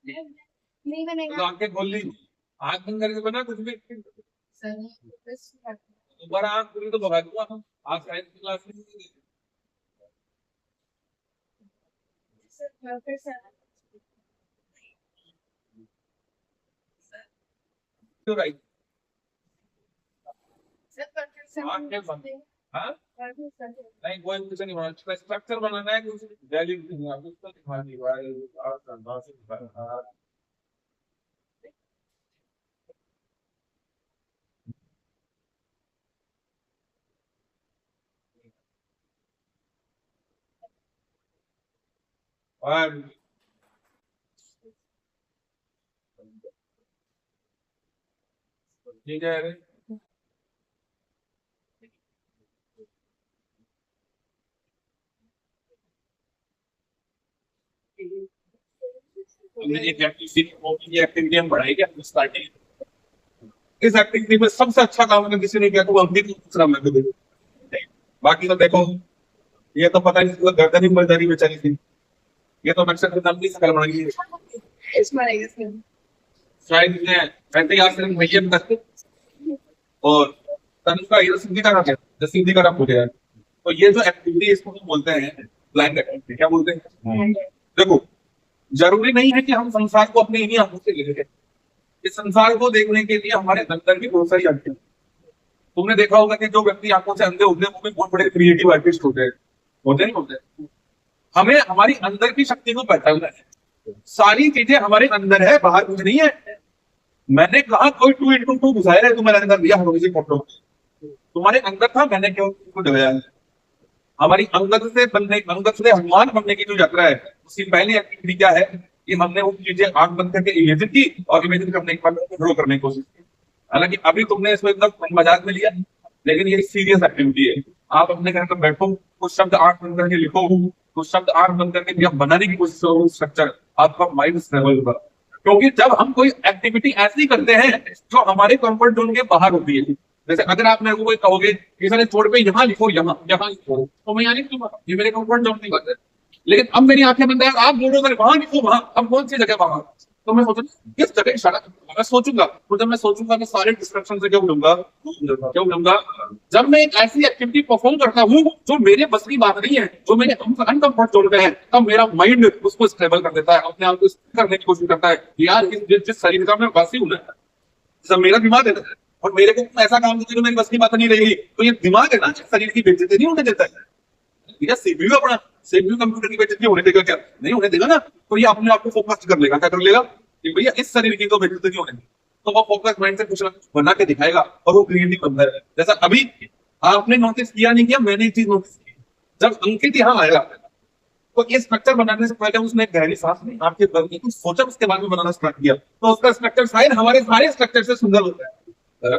नहीं बनेगा। तो आंखें खोल ली, आंख बंद करके बना कुछ भी। दोबारा आंख खुली तो भगा दूंगा। आप साइंस की क्लास में क्यों राइट? आंखें बंद। हाँ नहीं, कोई कुछ नहीं बनाना, स्ट्रक्चर बनाना है, कुछ वैल्यू नहीं है, उसको दिखानी है। और ठीक है। हमने एक एक्टिविटी हम बढ़ाई क्या स्टार्टिंग, इस एक्टिविटी में सबसे अच्छा काम अगर किसी ने किया तो वो अंकित को दूसरा मैं दे। बाकी तो देखो, ये तो पता नहीं मतलब गर्दन ही मर्दानी बेचारी थी, ये तो नक्शा नाम की शकल बनाई है शायद ने 35 से भैया में और तनुष्का ये सिद्धि का नाम है, जो सिद्धि का नाम हो गया है। तो ये जो एक्टिविटी इसको हम बोलते हैं ब्लाइंड एक्टिविटी, क्या बोलते हैं? देखो, जरूरी नहीं है कि हम संसार को अपनी इन्हीं आंखों से देखें, इस संसार को देखने के लिए हमारे अंदर भी बहुत सारी आंखें। तुमने देखा होगा कि जो व्यक्ति आंखों से अंधे होते हैं वो भी बहुत बड़े क्रिएटिव आर्टिस्ट होते नहीं होते? हमें हमारी अंदर की शक्ति को पहचानना है, सारी चीजें हमारे अंदर है, बाहर कुछ नहीं है। मैंने कहा कोई 2x2 घुसाया है तुम्हारे अंदर, दिया किसी फोटो तुम्हारे अंदर था, मैंने क्यों उसको डबाया? हमारी अंगद से बनने, अंगद से हनुमान बनने की जो यात्रा है, उसकी पहली एक्टिविटी क्या है कि हमने वो चीजें आंख बंद करके इमेजिन की और इमेजिन करने के बाद ड्रॉ करने की कोशिश की। हालांकि अभी तुमने इसको एकदम मजाक में लिया, लेकिन ये सीरियस एक्टिविटी है। आप अपने घर में बैठो, कुछ शब्द आंख बंद करके लिखो, कुछ शब्द आंख बंद करके जब बनाने की कोशिश करो स्ट्रक्चर, आपका माइंड स्टेबल होगा। क्योंकि जब हम कोई एक्टिविटी ऐसी करते हैं जो हमारे कंफर्ट जोन के बाहर होती है, जैसे अगर आप मेरे को कोई कहोगे कि सर छोड़ पे यहाँ लिखो, यहाँ यहाँ लिखो, तो मैं यहाँ लिख दूंगा, ये मेरे कंफर्ट जोन की बात है। लेकिन अब मेरी आंखें बंद है, आप बोल रहे हो वहां लिखो, वहां, अब कौन सी जगह वहां? तो मैं सोचूंगा किस जगह इशारा करूंगा, मैं सोचूंगा, तो जब मैं सोचूंगा मैं सारे डिस्ट्रक्शन से क्या उठूंगा, क्या उठूंगा? जब मैं एक ऐसी एक्टिविटी परफॉर्म करता हूँ जो मेरे बस की बात नहीं है, जो मेरे अनकंफर्ट जोन पे है, तब मेरा माइंड उसको स्टेबल कर देता है, अपने आप को करने की कोशिश करता है कि यार जिस शरीर का मैं वासी हूं ना, सब मेरा दिमाग है ना, और मेरे को ऐसा काम करके जो मेरी बस की बात नहीं रहेगी, तो ये दिमाग है ना शरीर की बेइज्जती नहीं होने देता है। या सीपीयू अपना, सीपीयू कंप्यूटर की बेइज्जती होने देगा क्या? नहीं होने देगा ना। तो ये अपने आप को फोकस कर लेगा, क्या कर लेगा कि भैया इस शरीर की तो बेइज्जती नहीं होने देगी। तो वो फोकस माइंड से कुछ ना कुछ बना के दिखाएगा और वो क्रिएटिव बनता है। जैसा अभी आपने नोटिस किया नहीं किया, मैंने एक चीज नोटिस की, जब अंकित यहाँ आया तो ये स्ट्रक्चर बनाने से पहले उसने गहरी सांस ली, आपके बल की कुछ सोचा, उसके बाद में बनाना स्टार्ट किया, तो उसका स्ट्रक्चर शायद हमारे सारे स्ट्रक्चर से सुंदर होता है।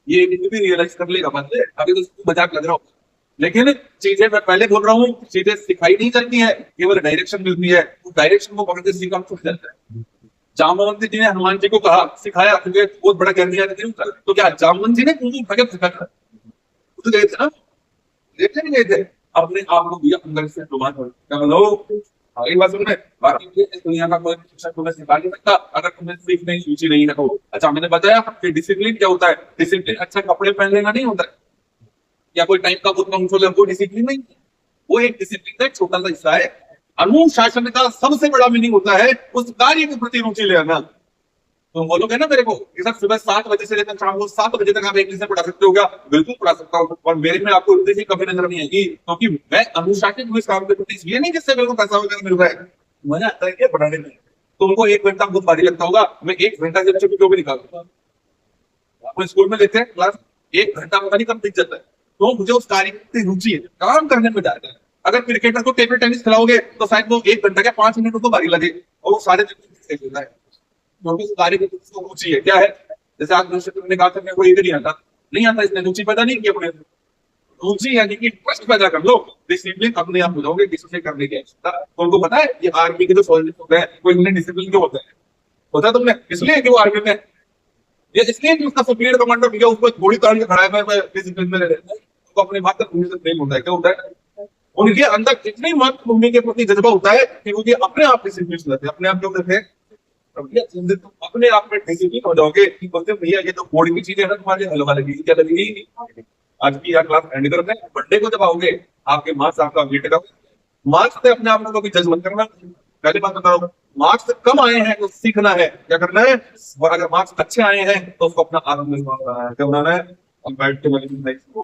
ये भी रियलाइज कर लेगा बाद में, अभी तो मजाक लग रहा हो, लेकिन चीजें मैं पहले बोल रहा हूँ, चीजें सिखाई नहीं जाती है, केवल डायरेक्शन मिलती है, उस डायरेक्शन को पकड़ के सीखा छूट जाता है। जामवंत जी ने हनुमान जी को कहा, सिखाया, क्योंकि बहुत बड़ा ज्ञान दिया, तो क्या जामवंत जी ने उनको भगत सिखाया? तो गए थे ना, देखते नहीं गए थे, अपने आप को दिया अंदर से डुबा कर, क्या बोलो? आगे बात सुन रहे, बाकी इस दुनिया का कोई शिक्षक तुम्हें सिखा नहीं सकता अगर तुम्हें सीखने की रुचि नहीं है तो। अच्छा, मैंने बताया कि डिसिप्लिन क्या होता है, डिसिप्लिन अच्छा कपड़े पहन लेना नहीं होता है, या कोई टाइम का बहुत कंट्रोल है, वो डिसिप्लिन नहीं है। वो एक डिसिप्लिन का एक छोटा सा हिस्सा है। अनुशासन का सबसे बड़ा मीनिंग होता है उस कार्य के प्रति रुचि लेना। तुम बोलोगे ना मेरे को कि सर सुबह 7 बजे से लेकर शाम को 7 बजे तक आप एक से पढ़ा सकते हो क्या? बिल्कुल पढ़ा सकता हूँ, और मेरे में आपको उतनी कभी नजर नहीं आएगी, क्योंकि मैं अनुशासित हूँ इस काम के प्रति, इसलिए नहीं जिससे मेरे को पैसा वगैरह मिल रहा है, मजा आता है क्या पढ़ाने में? तुमको 1 घंटा बहुत भारी लगता होगा, मैं 1 घंटा से बच्चों को भी निकालूंगा। अपने स्कूल में लेते हैं क्लास, 1 घंटा पता नहीं कब दिख जाता है। तो मुझे उस कार्य की रुचि है, काम करने में जाता है। अगर क्रिकेटर को टेबल टेनिस खिलाओगे तो शायद वो 1 घंटा क्या 5 मिनट को भारी लगे, और वो सारे दिन है, क्योंकि उस कार्य की रुचि है। क्या है? जैसे आप ने कहा था मेरे को ये नहीं आता, नहीं आता, इसने रुचि पैदा नहीं की अपने, रुचि यानी कि ट्रस्ट पैदा कर लो, डिसिप्लिन अपने आप हो जाओगे, किसी से करने की आवश्यकता। तो उनको पता है ये आर्मी के जो सोल्जर होते हैं वो इतने डिसिप्लिन क्यों होते हैं? होता है तुमने इसलिए कि वो आर्मी में, ये इसलिए कि उसका सुपीरियर कमांडर भैया उसको गोली ताड़ के खड़ा है, मैं डिसिप्लिन में रहता है, तो अपने बात तक भूमि से प्रेम होता है। क्या होता है? उनके अंदर इतनी मातृभूमि के प्रति जज्बा होता है कि वो अपने आप डिसिप्लिन रहते हैं, अपने आप क्यों रहते हैं? भैया जिस दिन तुम अपने आप में डिसिप्लिन हो जाओगे कि बोलते हो, भैया ये तो बोर्ड की चीजें है ना, तुम्हारे हलवा लगी क्या लगेगी। आज की यार क्लास एंड करते हैं, बर्थडे को जब आओगे आपके मार्क्स आपका वेट का, मार्क्स से अपने आप को कभी जज मत करना। पहली बात बता रहा हूँ, मार्क्स कम आए हैं तो सीखना है क्या करना है, और अगर मार्क्स अच्छे आए हैं तो उसको अपना आत्मविश्वास बनाना है, क्या बनाना है, कंपैरेटिव